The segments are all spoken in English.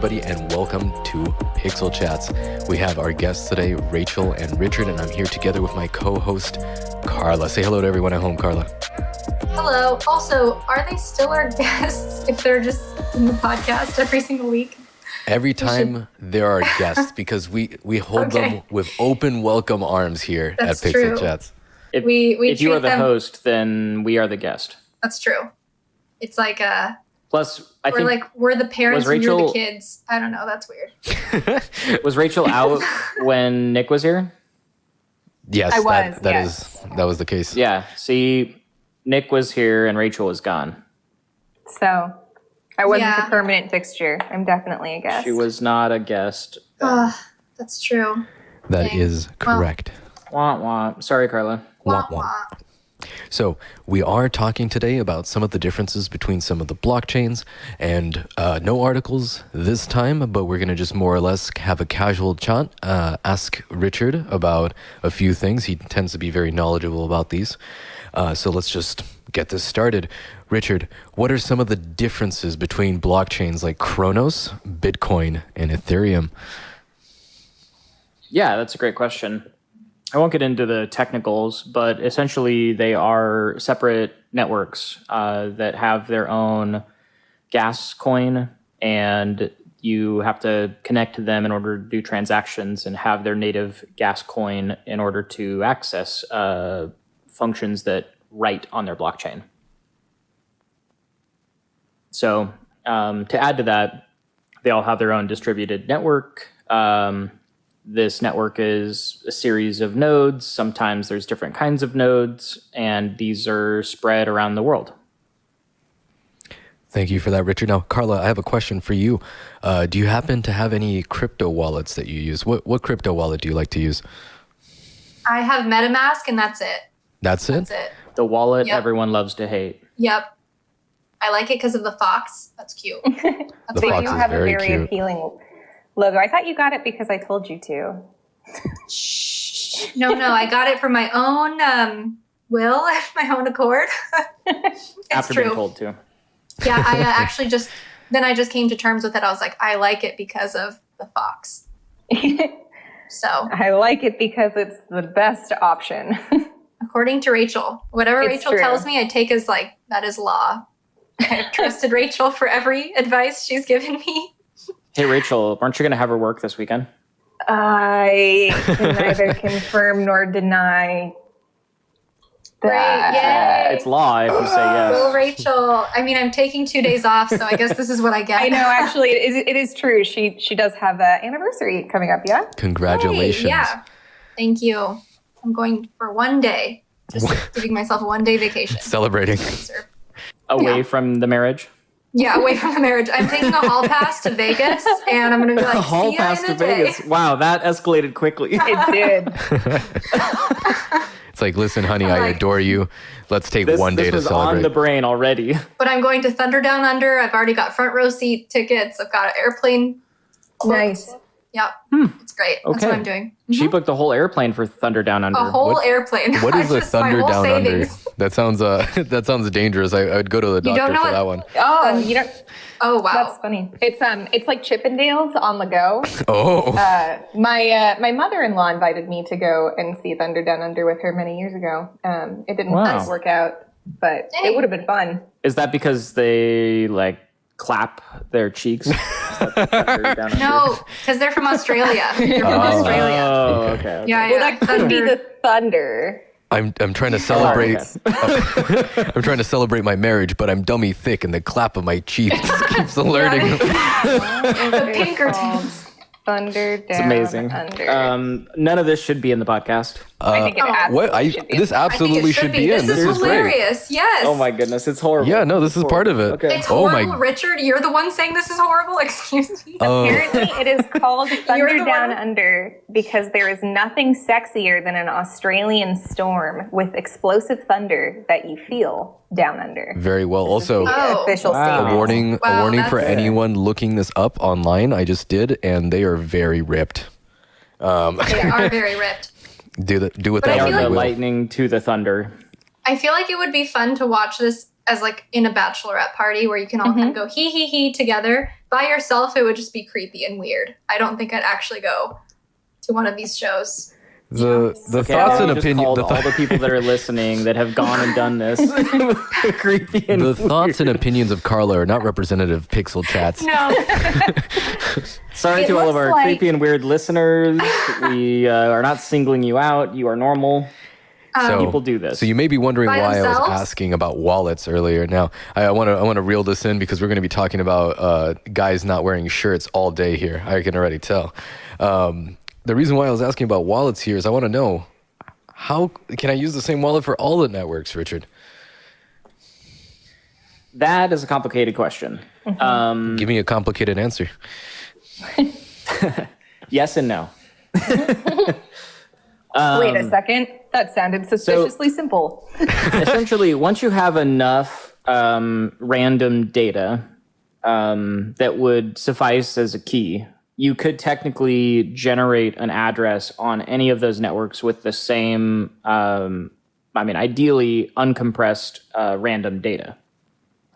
everybody, and welcome to PyxelChats. We have our guests today, Rachel and Richard, and I'm here together with my co-host, Carla. Say hello to everyone at home, Carla. Hello. Also, are they still our guests if they're just in the podcast every single week? Every time there are guests, because we hold them with open welcome arms here at PyxelChats. If you are the host, then we are the guest. That's true. It's like Plus, I think we're the parents and you're the kids. I don't know. That's weird. Was Rachel out when Nick was here? Yes, I was. That was the case. Yeah. See, Nick was here and Rachel was gone. So I wasn't a permanent fixture. I'm definitely a guest. She was not a guest. That's true. That is correct. Wah, wah. Sorry, Carla. Wah, wah. So we are talking today about some of the differences between some of the blockchains, and no articles this time, but we're going to just more or less have a casual chat, ask Richard about a few things. He tends to be very knowledgeable about these. So let's just get this started. Richard, what are some of the differences between blockchains like Kronos, Bitcoin, and Ethereum? Yeah, that's a great question. I won't get into the technicals, but essentially they are separate networks that have their own gas coin, and you have to connect to them in order to do transactions and have their native gas coin in order to access functions that write on their blockchain. So to add to that, they all have their own distributed network. This network is a series of nodes. Sometimes there's different kinds of nodes, and these are spread around the world. Thank you for that, Richard. Now, Carla, I have a question for you. Do you happen to have any crypto wallets that you use? What crypto wallet do you like to use? I have MetaMask, and that's it. That's it? That's it. The wallet everyone loves to hate. Yep. I like it because of the fox. That's cute. The fox is have very a very cute. appealing logo. I thought you got it because I told you to. No, I got it from my own will, my own accord. It's After true. being told to. Yeah, I actually just came to terms with it. I was like, I like it because of the fox. So I like it because it's the best option. according to Rachel, whatever It's Rachel true. tells me, I take as like, that is law. I've trusted Rachel for every advice she's given me. Hey, Rachel, aren't you going to have her work this weekend? I can neither confirm nor deny that. Great, yay. It's law if you say yes. Go, Rachel. I mean, I'm taking 2 days off, so I guess this is what I get. I know, actually, it is true. She does have an anniversary coming up, yeah? Congratulations. Hey, yeah. Thank you. I'm going for 1 day. Just giving myself a 1 day vacation. Celebrating. Away from the marriage? Yeah, away from the marriage. I'm taking a hall pass to Vegas, and I'm going to be like, A hall see pass you to in a day. Vegas. Wow, that escalated quickly. It did. It's like, listen, honey, I like, adore you. Let's take 1 day this to was celebrate. on the brain already. But I'm going to Thunder Down Under. I've already got front row seat tickets. I've got an airplane. Nice. Yep. It's great. That's what I'm doing. She booked the whole airplane for Thunder Down Under. A whole airplane. What is a Just my Thunder whole Down Under? savings. That sounds dangerous. I'd go to the doctor don't know for what- that one. Oh, you don't. Oh, wow. That's funny. It's like Chippendales on the go. Oh. My mother-in-law invited me to go and see Thunder Down Under with her many years ago. It didn't work out, but it would have been fun. Is that because they like clap their cheeks? Is that the Thunder Down Under? No, because they're from Australia. They're from Australia. Oh, okay. Yeah, Well, that could be Thunder. the thunder. I'm trying to celebrate. okay. I'm trying to celebrate my marriage, but I'm dummy thick, and the clap of my cheek just keeps alerting. The Pinkertons. Thunder Down It's amazing. Under. None of this should be in the podcast. I think it absolutely should be. This I think absolutely it should be in. This is great. hilarious. Yes. Oh my goodness, it's horrible. Yeah, no, this is part of it. Okay. It's Oh horrible, my- Richard. You're the one saying this is horrible. Excuse me. Apparently, it is called Thunder the Down one- Under because there is nothing sexier than an Australian storm with explosive thunder that you feel down under. Very well. Also, Oh. Official Wow. statement. a warning for that's- anyone looking this up online. I just did, and they are very ripped. They are very ripped. Do with But I that They are what feel you the will. lightning to the thunder. I feel like it would be fun to watch this as like in a bachelorette party where you can all kind of go he together by yourself, it would just be creepy and weird. I don't think I'd actually go to one of these shows. The thoughts and opinions. All the people that are listening that have gone and done this. Creepy and the thoughts and opinions of Carla are not representative of PyxelChats. No. Sorry to all of our creepy and weird listeners. We are not singling you out. You are normal. So people do this. So you may be wondering By why themselves? I was asking about wallets earlier. Now I want to reel this in because we're going to be talking about guys not wearing shirts all day here. I can already tell. The reason why I was asking about wallets here is I want to know, how can I use the same wallet for all the networks, Richard? That is a complicated question. Give me a complicated answer. Yes and no. Wait a second. That sounded suspiciously simple. Essentially, once you have enough random data that would suffice as a key, you could technically generate an address on any of those networks with the same, ideally uncompressed random data.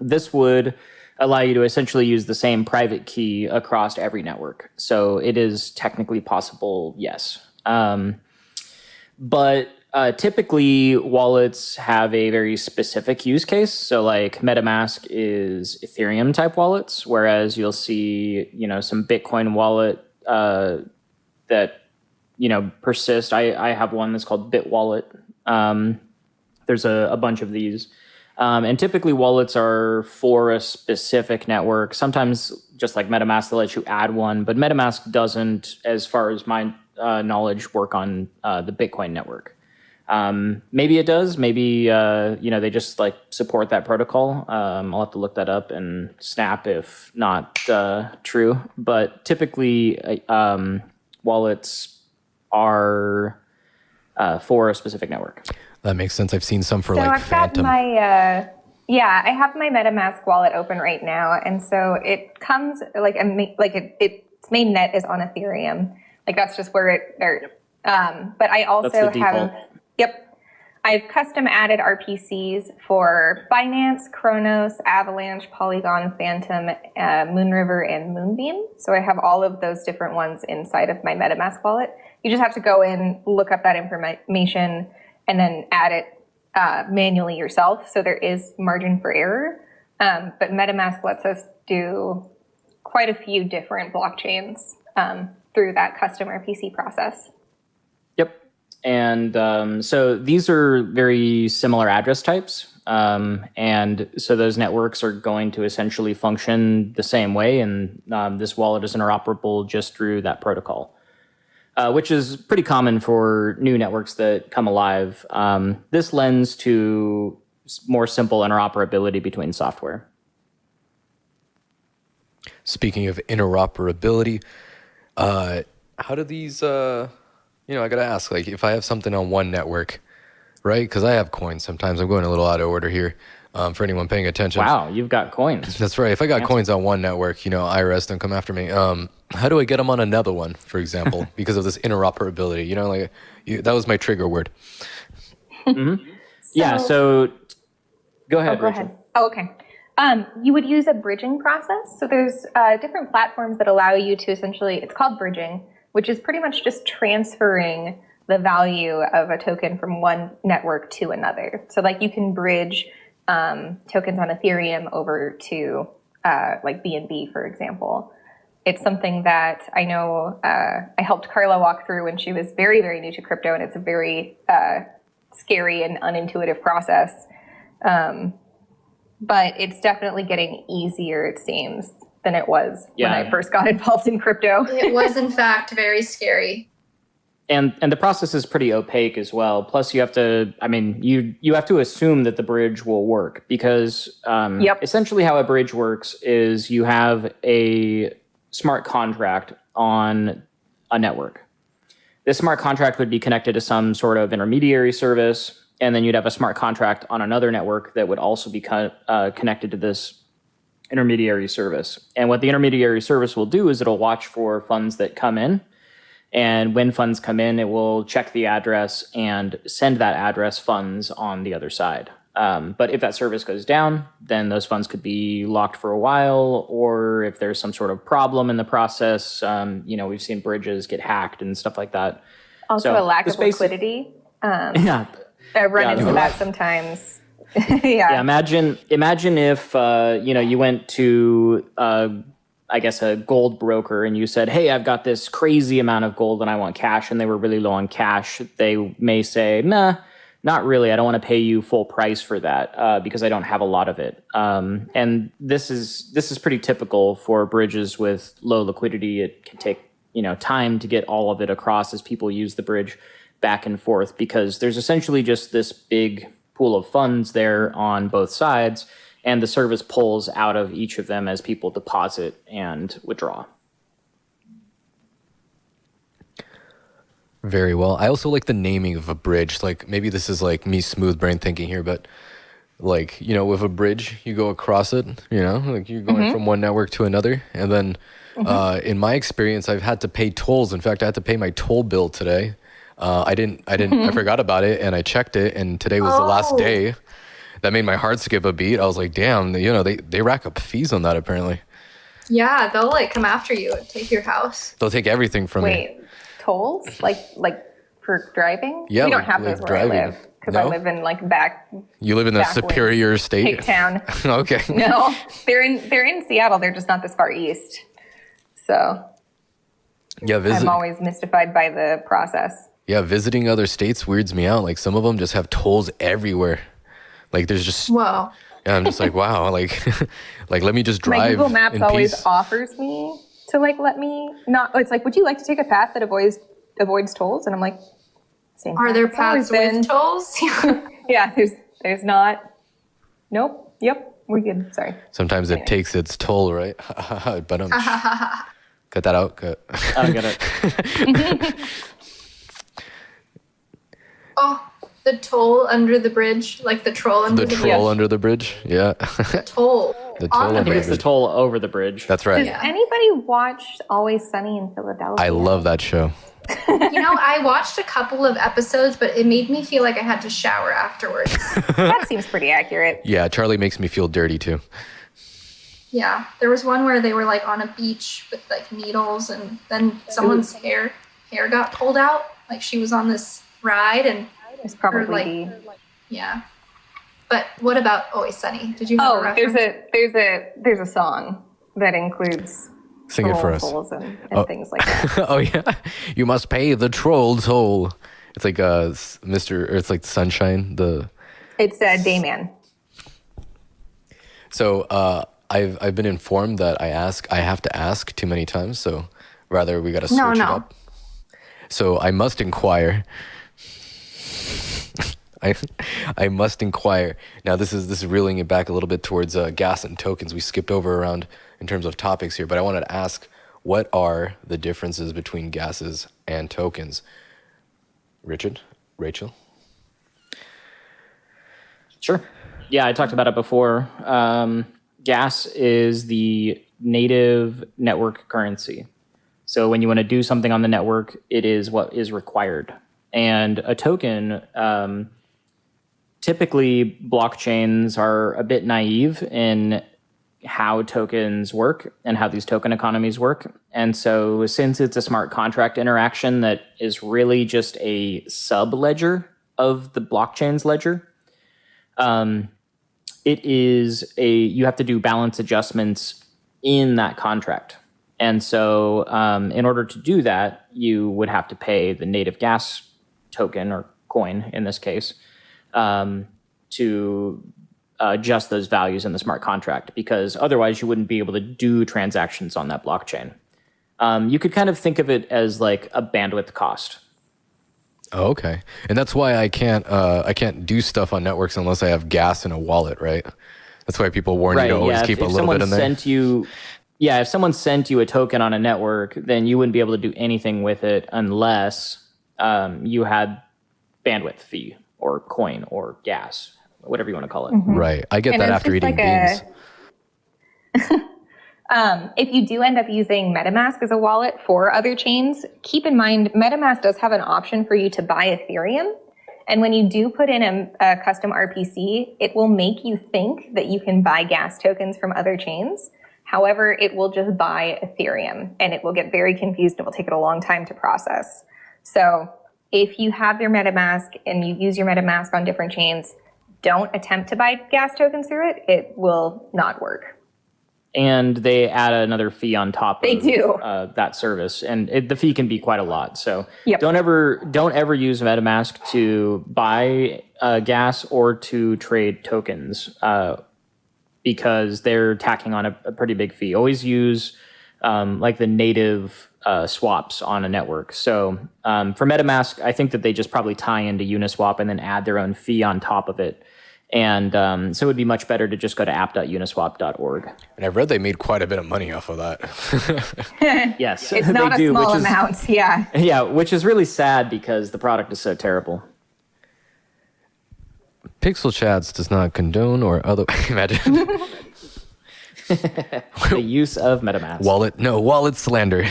This would allow you to essentially use the same private key across every network. So it is technically possible, yes. But typically, wallets have a very specific use case. So, like MetaMask is Ethereum type wallets, whereas you'll see, some Bitcoin wallet that persist. I have one that's called BitWallet. There's a bunch of these, and typically wallets are for a specific network. Sometimes, just like MetaMask, they'll let you add one, but MetaMask doesn't, as far as my knowledge, work on the Bitcoin network. Maybe it does. Maybe they just like support that protocol. I'll have to look that up and snap if not true. But typically, wallets are for a specific network. That makes sense. I've seen some for I've Phantom. got I have my MetaMask wallet open right now, and so it comes its main net is on Ethereum. Like that's just where it. But I also have. Yep. I've custom added RPCs for Binance, Kronos, Avalanche, Polygon, Phantom, Moonriver, and Moonbeam. So I have all of those different ones inside of my MetaMask wallet. You just have to go in, look up that information, and then add it manually yourself. So there is margin for error. But MetaMask lets us do quite a few different blockchains through that custom RPC process. Yep. And so these are very similar address types. And so those networks are going to essentially function the same way. And this wallet is interoperable just through that protocol, which is pretty common for new networks that come alive. This lends to more simple interoperability between software. Speaking of interoperability, how do these... I got to ask, like, if I have something on one network, right? Because I have coins sometimes. I'm going a little out of order here for anyone paying attention. Wow, you've got coins. That's right. If I got coins on one network, IRS don't come after me. How do I get them on another one, for example, because of this interoperability? That was my trigger word. Mm-hmm. So go ahead, go Rachel. ahead. Oh, okay. You would use a bridging process. So there's different platforms that allow you to essentially, it's called bridging, which is pretty much just transferring the value of a token from one network to another. So like you can bridge tokens on Ethereum over to like BNB, for example. It's something that I know I helped Carla walk through when she was very, very new to crypto, and it's a very scary and unintuitive process. But it's definitely getting easier, it seems, than it was when I first got involved in crypto. It was, in fact, very scary. And the process is pretty opaque as well. Plus, you have to, you have to assume that the bridge will work because essentially how a bridge works is you have a smart contract on a network. This smart contract would be connected to some sort of intermediary service, and then you'd have a smart contract on another network that would also be connected to this intermediary service. And what the intermediary service will do is it'll watch for funds that come in. And when funds come in, it will check the address and send that address funds on the other side. But if that service goes down, then those funds could be locked for a while, or if there's some sort of problem in the process, we've seen bridges get hacked and stuff like that. Also, So a lack the of space- liquidity. Yeah. I run Yeah, into no. that sometimes. Yeah, imagine if you went to I guess a gold broker and you said, "Hey, I've got this crazy amount of gold and I want cash," and they were really low on cash. They may say, "Nah, not really. I don't want to pay you full price for that because I don't have a lot of it." And this is pretty typical for bridges with low liquidity. It can take time to get all of it across as people use the bridge back and forth, because there's essentially just this big pool of funds there on both sides, and the service pulls out of each of them as people deposit and withdraw. Very well. I also like the naming of a bridge. Like, maybe this is like me smooth brain thinking here, but like, with a bridge, you go across it, like you're going from one network to another. And then in my experience, I've had to pay tolls. In fact, I had to pay my toll bill today. I forgot about it, and I checked it, and today was the last day. That made my heart skip a beat. I was like, damn, they rack up fees on that apparently. Yeah, they'll like come after you and take your house. They'll take everything from me. Wait, tolls? Like for driving? Yeah, we don't like- have like those where driving. I live, because No? I live in like back You live in the Backwoods. Superior State? Cape Town. Okay. No, they're in Seattle. They're just not this far east. So Yeah, I'm always mystified by the process. visiting other states weirds me out. Like, some of them just have tolls everywhere. Like, there's just... Whoa. Yeah, I'm just like, wow, like, let me just My drive Google Maps in always peace. offers me to like let me not. It's like, would you like to take a path that avoids tolls? And I'm like, same. Are path there it's always paths with been. tolls? Yeah, there's not. Nope. Yep. We're good. Sorry. Sometimes it takes its toll, right? But cut that out. Cut. I get it. Oh, the toll under the bridge, like the troll under The the troll bridge. under the bridge. Yeah. Toll. The toll on under I think the it's the bridge. toll over the bridge. That's right. Yeah. Anybody watched Always Sunny in Philadelphia? I love that show. I watched a couple of episodes, but it made me feel like I had to shower afterwards. That seems pretty accurate. Yeah, Charlie makes me feel dirty too. Yeah, there was one where they were like on a beach with like needles, and then someone's hair got pulled out. Like she was on this ride, and It's probably. Or, like, yeah. But what about Always Sunny? Did you have a Oh, reference? there's a song that includes Sing it for us. tolls and things like that. Oh yeah, you must pay the troll toll. It's like Mr. Or it's like Sunshine. It's Dayman. So I've been informed that I have to ask too many times. So rather we got to switch it up. So I must inquire. I must inquire. Now this is reeling it back a little bit towards gas and tokens. We skipped over around in terms of topics here, but I wanted to ask, what are the differences between gases and tokens? Rachel? Sure. Yeah, I talked about it before. Gas is the native network currency. So when you want to do something on the network, it is what is required. And a token, typically blockchains are a bit naive in how tokens work and how these token economies work. And so since it's a smart contract interaction that is really just a sub-ledger of the blockchain's ledger, you have to do balance adjustments in that contract. And so in order to do that, you would have to pay the native gas token, or coin in this case, to adjust those values in the smart contract, because otherwise you wouldn't be able to do transactions on that blockchain. You could kind of think of it as like a bandwidth cost. Oh, okay. And that's why I can't do stuff on networks unless I have gas in a wallet, right? That's why people warn you to always keep a little bit in there. If someone sent you a token on a network, then you wouldn't be able to do anything with it unless you had bandwidth fee or coin or gas, whatever you want to call it. Mm-hmm. Right. I get And that it's after just eating like beans. If you do end up using MetaMask as a wallet for other chains, keep in mind MetaMask does have an option for you to buy Ethereum. And when you do put in a custom RPC, it will make you think that you can buy gas tokens from other chains. However, it will just buy Ethereum, and it will get very confused. It will take it a long time to process. So if you have your MetaMask and you use your MetaMask on different chains, don't attempt to buy gas tokens through it. It will not work. And they add another fee on top They of do. That service. And the fee can be quite a lot. So Yep. don't ever use MetaMask to buy gas or to trade tokens because they're tacking on a pretty big fee. Always use like the native swaps on a network. So for MetaMask, I think that they just probably tie into Uniswap and then add their own fee on top of it. And so it would be much better to just go to app.uniswap.org. And I've read they made quite a bit of money off of that. Yes, It's not they a do, small which is, amount. Yeah. yeah, which is really sad because the product is so terrible. PyxelChats does not condone or other imagine The use of MetaMask. wallet slander.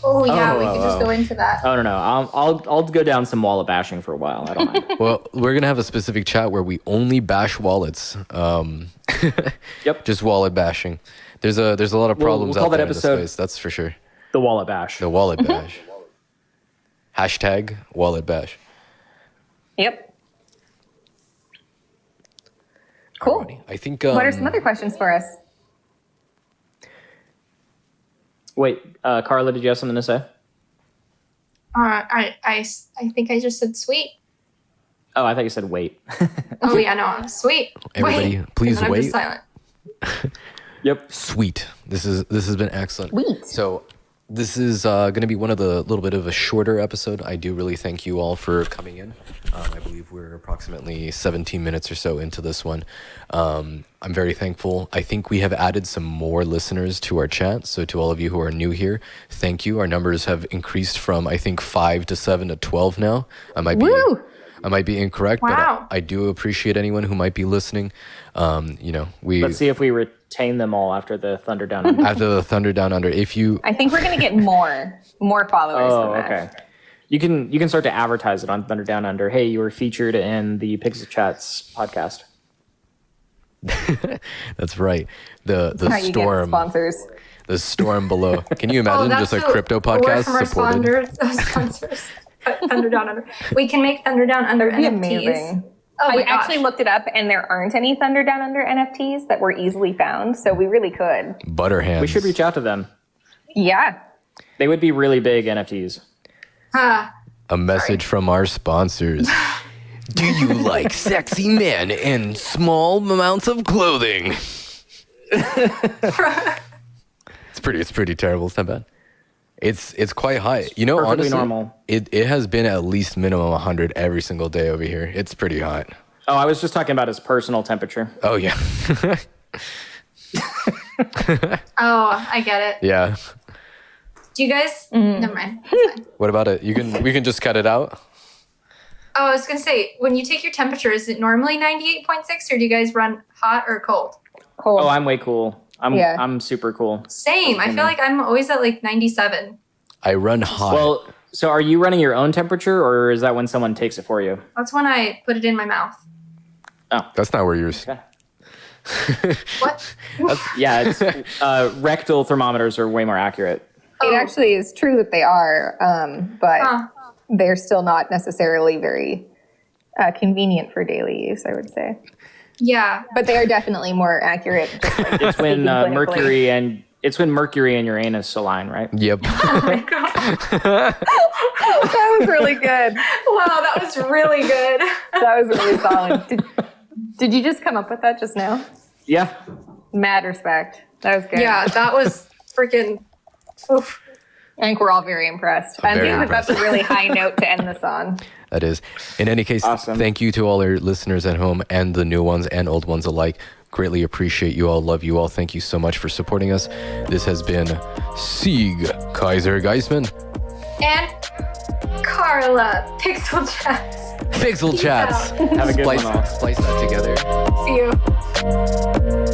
Oh yeah, we could just go into that. Oh no, I'll go down some wallet bashing for a while. I don't mind. Well, we're gonna have a specific chat where we only bash wallets. Yep. Just wallet bashing. There's a lot of problems we'll call out there that in this episode- space. That's for sure. The wallet bash. The wallet bash. Hashtag wallet bash. Yep. Cool. Alrighty. I think. What are some other questions for us? Wait, Carla, did you have something to say? I think I just said sweet. Oh, I thought you said wait. Oh yeah, no, sweet. Everybody, Wait, please and then I'm wait. just silent. Yep. Sweet. This has been excellent. Sweet. So this is going to be one of the little bit of a shorter episode. I do really thank you all for coming in. I believe we're approximately 17 minutes or so into this one. I'm very thankful. I think we have added some more listeners to our chat. So to all of you who are new here, thank you. Our numbers have increased from, I think, 5 to 7 to 12 now. I might be incorrect, Wow. but I do appreciate anyone who might be listening. Let's see if we retain them all after the Thunder Down Under. After the Thunder Down Under, if you I think we're going to get more followers Oh, than that. okay. You can start to advertise it on Thunder Down Under. Hey, you were featured in the PyxelChats podcast. That's right. The How you get storm, sponsors. the storm below. Can you imagine that's just a a crypto word podcast from our supported? sponsors. Thunder Down Under. We can make Thunder Down Under That'd NFTs. be amazing. Oh my I gosh. actually looked it up, and there aren't any Thunder Down Under NFTs that were easily found, so we really could. Butterhands. We should reach out to them. Yeah. They would be really big NFTs. A message from our sponsors. Do you like sexy men and small amounts of clothing? It's pretty terrible. It's not bad. It's quite high. You know, Perfectly honestly, normal. It has been at least minimum 100 every single day over here. It's pretty hot. Oh, I was just talking about his personal temperature. Oh yeah. Oh, I get it. Yeah. Do you guys? Never mind. It's fine. What about it? We can just cut it out. Oh, I was gonna say, when you take your temperature, is it normally 98.6, or do you guys run hot or cold? Cool. Oh, I'm way cool. I'm super cool. Same. I feel like I'm always at like 97. I run hot. Well, so are you running your own temperature, or is that when someone takes it for you? That's when I put it in my mouth. That's not where yours. Okay. What? Yeah, it's, rectal thermometers are way more accurate. It actually is true that they are, but Huh. they're still not necessarily very convenient for daily use, I would say. Yeah. But they are definitely more accurate. Just like It's when speaking clinically. Mercury and Uranus align, right? Yep. Oh my god. That was really good. Wow, that was really good. That was really solid. Did you just come up with that just now? Yeah. Mad respect. That was good. Yeah, that was freaking. Oof. I think we're all very impressed. I Very think that's a really high note to end this on. That is. In any case, Awesome. Thank you to all our listeners at home and the new ones and old ones alike. Greatly appreciate you all. Love you all. Thank you so much for supporting us. This has been Sieg Kaiser Geisman. And Carla, PyxelChats. PyxelChats. Peace Have a good one all. Splice that together. See you.